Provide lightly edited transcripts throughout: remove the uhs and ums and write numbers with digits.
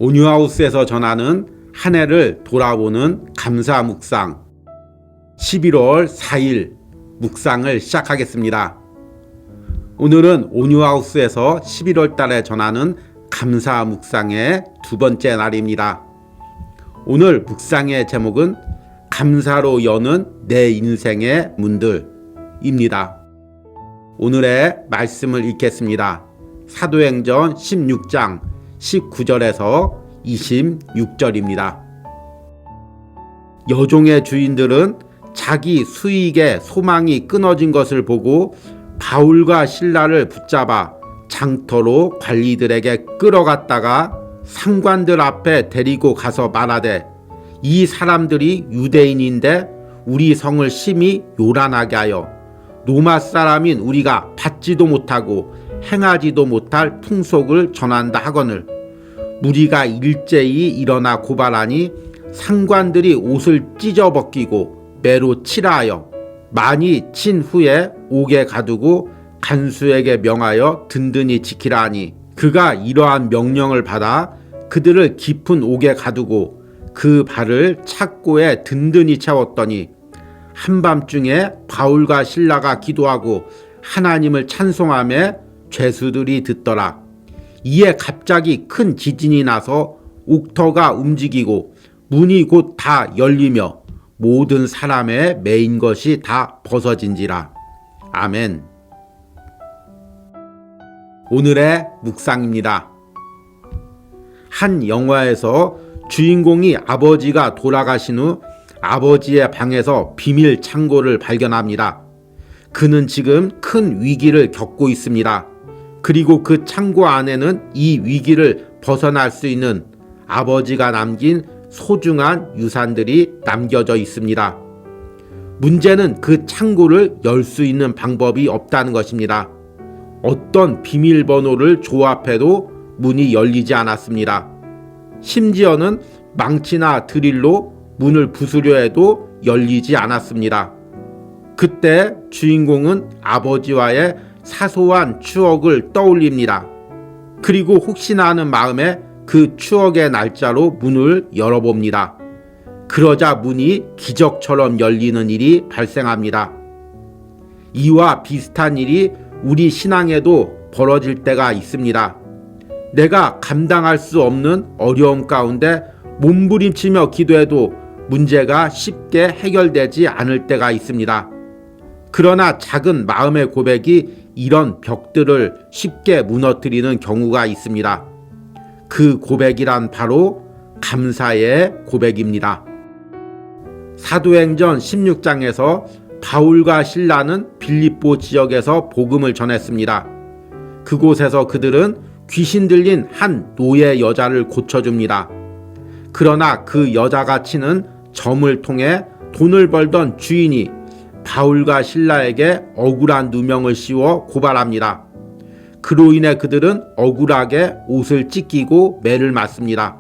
온유하우스에서 전하는 한 해를 돌아보는 감사 묵상 11월 4일 묵상을 시작하겠습니다. 오늘은 온유하우스에서 11월 달에 전하는 감사 묵상의 두 번째 날입니다. 오늘 묵상의 제목은 감사로 여는 내 인생의 문들입니다. 오늘의 말씀을 읽겠습니다. 사도행전 16장 19절에서 26절입니다. 여종의 주인들은 자기 수익의 소망이 끊어진 것을 보고 바울과 실라를 붙잡아 장터로 관리들에게 끌어갔다가 상관들 앞에 데리고 가서 말하되, 이 사람들이 유대인인데 우리 성을 심히 요란하게 하여 로마 사람인 우리가 받지도 못하고 행하지도 못할 풍속을 전한다 하거늘, 무리가 일제히 일어나 고발하니 상관들이 옷을 찢어 벗기고 매로 치라 하여 많이 친 후에 옥에 가두고 간수에게 명하여 든든히 지키라 하니, 그가 이러한 명령을 받아 그들을 깊은 옥에 가두고 그 발을 착고에 든든히 채웠더니, 한밤중에 바울과 실라가 기도하고 하나님을 찬송하며 죄수들이 듣더라. 이에 갑자기 큰 지진이 나서 옥터가 움직이고 문이 곧 다 열리며 모든 사람의 매인 것이 다 벗어진지라. 아멘. 오늘의 묵상입니다. 한 영화에서 주인공이 아버지가 돌아가신 후 아버지의 방에서 비밀 창고를 발견합니다. 그는 지금 큰 위기를 겪고 있습니다. 그리고 그 창고 안에는 이 위기를 벗어날 수 있는 아버지가 남긴 소중한 유산들이 남겨져 있습니다. 문제는 그 창고를 열 수 있는 방법이 없다는 것입니다. 어떤 비밀번호를 조합해도 문이 열리지 않았습니다. 심지어는 망치나 드릴로 문을 부수려 해도 열리지 않았습니다. 그때 주인공은 아버지와의 사소한 추억을 떠올립니다. 그리고 혹시나 하는 마음에 그 추억의 날짜로 문을 열어봅니다. 그러자 문이 기적처럼 열리는 일이 발생합니다. 이와 비슷한 일이 우리 신앙에도 벌어질 때가 있습니다. 내가 감당할 수 없는 어려움 가운데 몸부림치며 기도해도 문제가 쉽게 해결되지 않을 때가 있습니다. 그러나 작은 마음의 고백이 이런 벽들을 쉽게 무너뜨리는 경우가 있습니다. 그 고백이란 바로 감사의 고백입니다. 사도행전 16장에서 바울과 실라는 빌립보 지역에서 복음을 전했습니다. 그곳에서 그들은 귀신 들린 한 노예 여자를 고쳐줍니다. 그러나 그 여자가 치는 점을 통해 돈을 벌던 주인이 바울과 실라에게 억울한 누명을 씌워 고발합니다. 그로 인해 그들은 억울하게 옷을 찢기고 매를 맞습니다.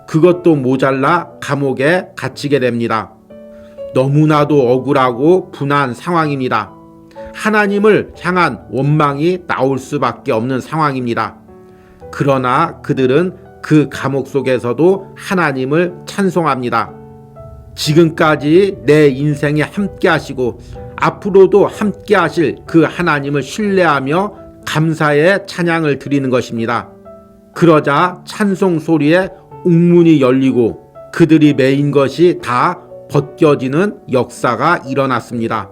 그것도 모자라 감옥에 갇히게 됩니다. 너무나도 억울하고 분한 상황입니다. 하나님을 향한 원망이 나올 수밖에 없는 상황입니다. 그러나 그들은 그 감옥 속에서도 하나님을 찬송합니다. 지금까지 내 인생에 함께 하시고 앞으로도 함께 하실 그 하나님을 신뢰하며 감사의 찬양을 드리는 것입니다. 그러자 찬송 소리에 옥문이 열리고 그들이 매인 것이 다 벗겨지는 역사가 일어났습니다.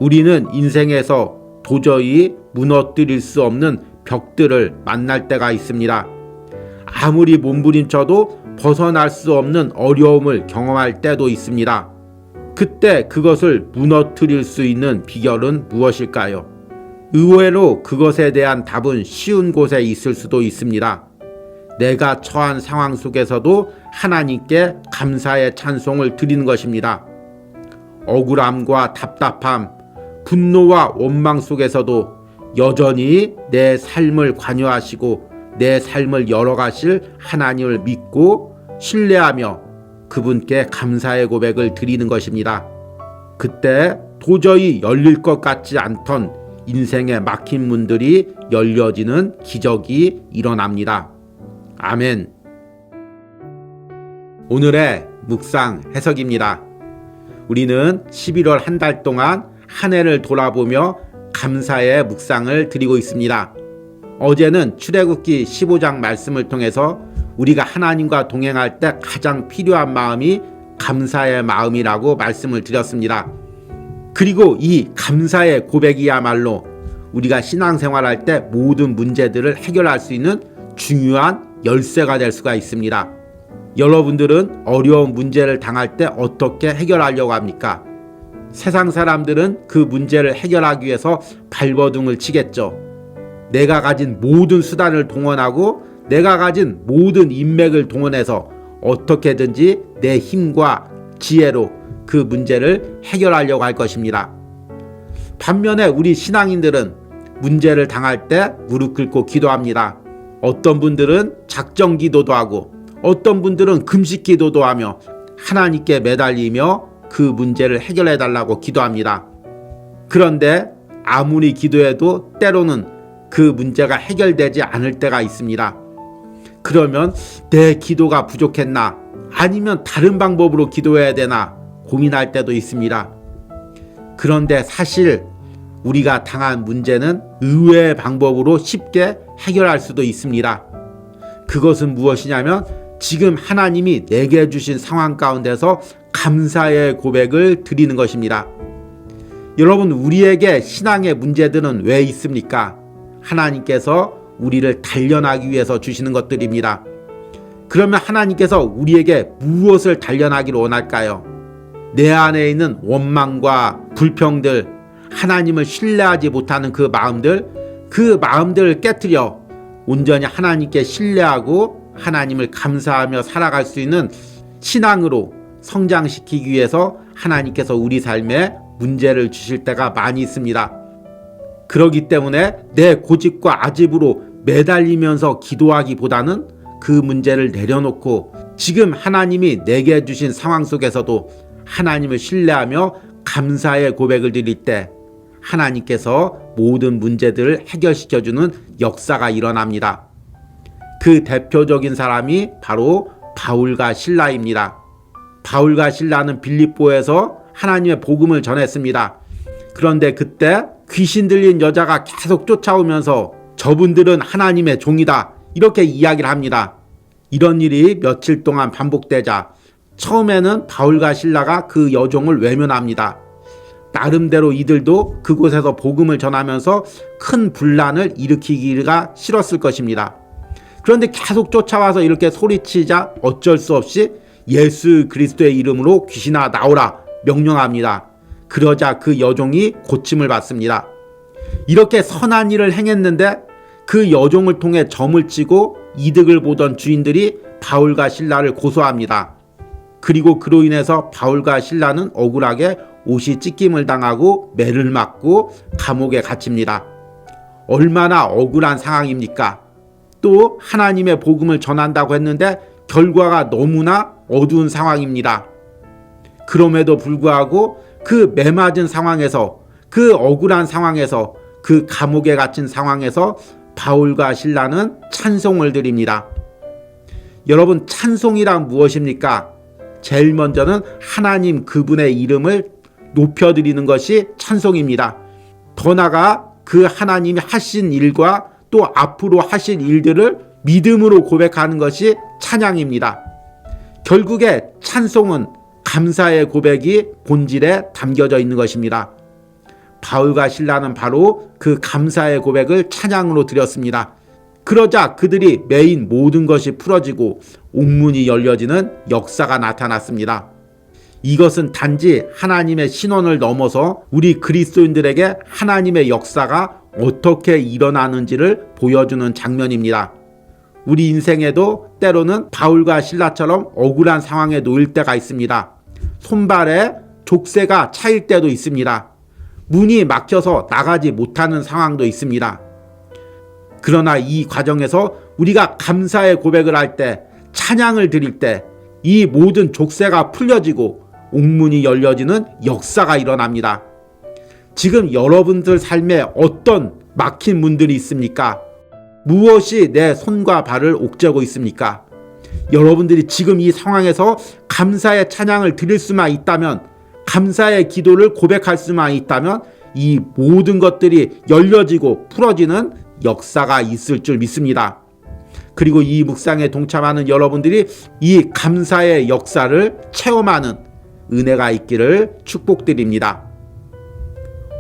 우리는 인생에서 도저히 무너뜨릴 수 없는 벽들을 만날 때가 있습니다. 아무리 몸부림쳐도 벗어날 수 없는 어려움을 경험할 때도 있습니다. 그때 그것을 무너뜨릴 수 있는 비결은 무엇일까요? 의외로 그것에 대한 답은 쉬운 곳에 있을 수도 있습니다. 내가 처한 상황 속에서도 하나님께 감사의 찬송을 드리는 것입니다. 억울함과 답답함, 분노와 원망 속에서도 여전히 내 삶을 관여하시고 내 삶을 열어가실 하나님을 믿고 신뢰하며 그분께 감사의 고백을 드리는 것입니다. 그때 도저히 열릴 것 같지 않던 인생의 막힌 문들이 열려지는 기적이 일어납니다. 아멘. 오늘의 묵상 해석입니다. 우리는 11월 한 달 동안 한 해를 돌아보며 감사의 묵상을 드리고 있습니다. 어제는 출애굽기 15장 말씀을 통해서 우리가 하나님과 동행할 때 가장 필요한 마음이 감사의 마음이라고 말씀을 드렸습니다. 그리고 이 감사의 고백이야말로 우리가 신앙생활할 때 모든 문제들을 해결할 수 있는 중요한 열쇠가 될 수가 있습니다. 여러분들은 어려운 문제를 당할 때 어떻게 해결하려고 합니까? 세상 사람들은 그 문제를 해결하기 위해서 발버둥을 치겠죠. 내가 가진 모든 수단을 동원하고 내가 가진 모든 인맥을 동원해서 어떻게든지 내 힘과 지혜로 그 문제를 해결하려고 할 것입니다. 반면에 우리 신앙인들은 문제를 당할 때 무릎 꿇고 기도합니다. 어떤 분들은 작정 기도도 하고 어떤 분들은 금식 기도도 하며 하나님께 매달리며 그 문제를 해결해 달라고 기도합니다. 그런데 아무리 기도해도 때로는 그 문제가 해결되지 않을 때가 있습니다. 그러면 내 기도가 부족했나? 아니면 다른 방법으로 기도해야 되나? 고민할 때도 있습니다. 그런데 사실 우리가 당한 문제는 의외의 방법으로 쉽게 해결할 수도 있습니다. 그것은 무엇이냐면 지금 하나님이 내게 주신 상황 가운데서 감사의 고백을 드리는 것입니다. 여러분, 우리에게 신앙의 문제들은 왜 있습니까? 하나님께서 우리를 단련하기 위해서 주시는 것들입니다. 그러면 하나님께서 우리에게 무엇을 단련하기를 원할까요? 내 안에 있는 원망과 불평들, 하나님을 신뢰하지 못하는 그 마음들을 깨트려 온전히 하나님께 신뢰하고 하나님을 감사하며 살아갈 수 있는 신앙으로 성장시키기 위해서 하나님께서 우리 삶에 문제를 주실 때가 많이 있습니다. 그렇기 때문에 내 고집과 아집으로 매달리면서 기도하기보다는 그 문제를 내려놓고 지금 하나님이 내게 주신 상황 속에서도 하나님을 신뢰하며 감사의 고백을 드릴 때 하나님께서 모든 문제들을 해결시켜주는 역사가 일어납니다. 그 대표적인 사람이 바로 바울과 실라입니다. 바울과 실라는 빌립보에서 하나님의 복음을 전했습니다. 그런데 그때 귀신 들린 여자가 계속 쫓아오면서 저분들은 하나님의 종이다 이렇게 이야기를 합니다. 이런 일이 며칠 동안 반복되자 처음에는 바울과 실라가 그 여종을 외면합니다. 나름대로 이들도 그곳에서 복음을 전하면서 큰 분란을 일으키기가 싫었을 것입니다. 그런데 계속 쫓아와서 이렇게 소리치자 어쩔 수 없이 예수 그리스도의 이름으로 귀신아 나오라 명령합니다. 그러자 그 여종이 고침을 받습니다. 이렇게 선한 일을 행했는데 그 여종을 통해 점을 치고 이득을 보던 주인들이 바울과 실라를 고소합니다. 그리고 그로 인해서 바울과 실라는 억울하게 옷이 찢김을 당하고 매를 맞고 감옥에 갇힙니다. 얼마나 억울한 상황입니까? 또 하나님의 복음을 전한다고 했는데 결과가 너무나 어두운 상황입니다. 그럼에도 불구하고 그 매맞은 상황에서, 그 억울한 상황에서, 그 감옥에 갇힌 상황에서 바울과 실라는 찬송을 드립니다. 여러분, 찬송이란 무엇입니까? 제일 먼저는 하나님 그분의 이름을 높여드리는 것이 찬송입니다. 더 나아가 그 하나님이 하신 일과 또 앞으로 하실 일들을 믿음으로 고백하는 것이 찬양입니다. 결국에 찬송은 감사의 고백이 본질에 담겨져 있는 것입니다. 바울과 실라는 바로 그 감사의 고백을 찬양으로 드렸습니다. 그러자 그들이 매인 모든 것이 풀어지고 옥문이 열려지는 역사가 나타났습니다. 이것은 단지 하나님의 신원을 넘어서 우리 그리스도인들에게 하나님의 역사가 어떻게 일어나는지를 보여주는 장면입니다. 우리 인생에도 때로는 바울과 실라처럼 억울한 상황에 놓일 때가 있습니다. 손발에 족쇄가 차일 때도 있습니다. 문이 막혀서 나가지 못하는 상황도 있습니다. 그러나 이 과정에서 우리가 감사의 고백을 할 때, 찬양을 드릴 때 이 모든 족쇄가 풀려지고 옥문이 열려지는 역사가 일어납니다. 지금 여러분들 삶에 어떤 막힌 문들이 있습니까? 무엇이 내 손과 발을 옥죄고 있습니까? 여러분들이 지금 이 상황에서 감사의 찬양을 드릴 수만 있다면, 감사의 기도를 고백할 수만 있다면 이 모든 것들이 열려지고 풀어지는 역사가 있을 줄 믿습니다. 그리고 이 묵상에 동참하는 여러분들이 이 감사의 역사를 체험하는 은혜가 있기를 축복드립니다.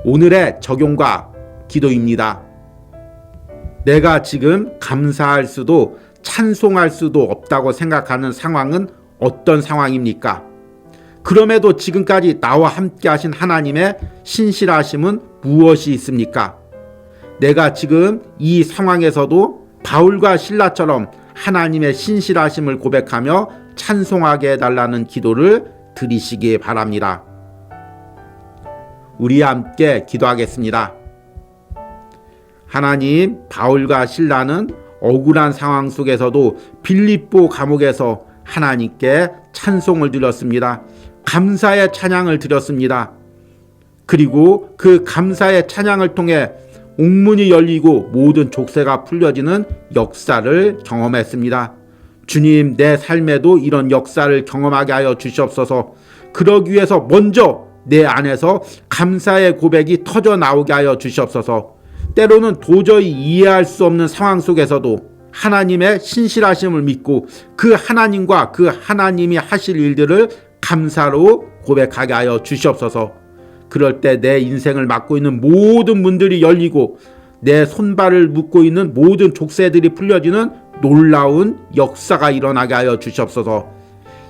오늘의 적용과 기도입니다. 내가 지금 감사할 수도 찬송할 수도 없다고 생각하는 상황은 어떤 상황입니까? 그럼에도 지금까지 나와 함께 하신 하나님의 신실하심은 무엇이 있습니까? 내가 지금 이 상황에서도 바울과 실라처럼 하나님의 신실하심을 고백하며 찬송하게 해달라는 기도를 드리시기 바랍니다. 우리 함께 기도하겠습니다. 하나님, 바울과 실라는 억울한 상황 속에서도 빌립보 감옥에서 하나님께 찬송을 드렸습니다. 감사의 찬양을 드렸습니다. 그리고 그 감사의 찬양을 통해 옥문이 열리고 모든 족쇄가 풀려지는 역사를 경험했습니다. 주님, 내 삶에도 이런 역사를 경험하게 하여 주시옵소서. 그러기 위해서 먼저 내 안에서 감사의 고백이 터져 나오게 하여 주시옵소서. 때로는 도저히 이해할 수 없는 상황 속에서도 하나님의 신실하심을 믿고 그 하나님과 그 하나님이 하실 일들을 감사로 고백하게 하여 주시옵소서. 그럴 때 내 인생을 막고 있는 모든 문들이 열리고 내 손발을 묶고 있는 모든 족쇄들이 풀려지는 놀라운 역사가 일어나게 하여 주시옵소서.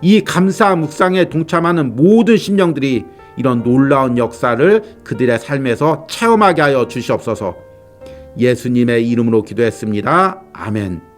이 감사 묵상에 동참하는 모든 심령들이 이런 놀라운 역사를 그들의 삶에서 체험하게 하여 주시옵소서. 예수님의 이름으로 기도했습니다. 아멘.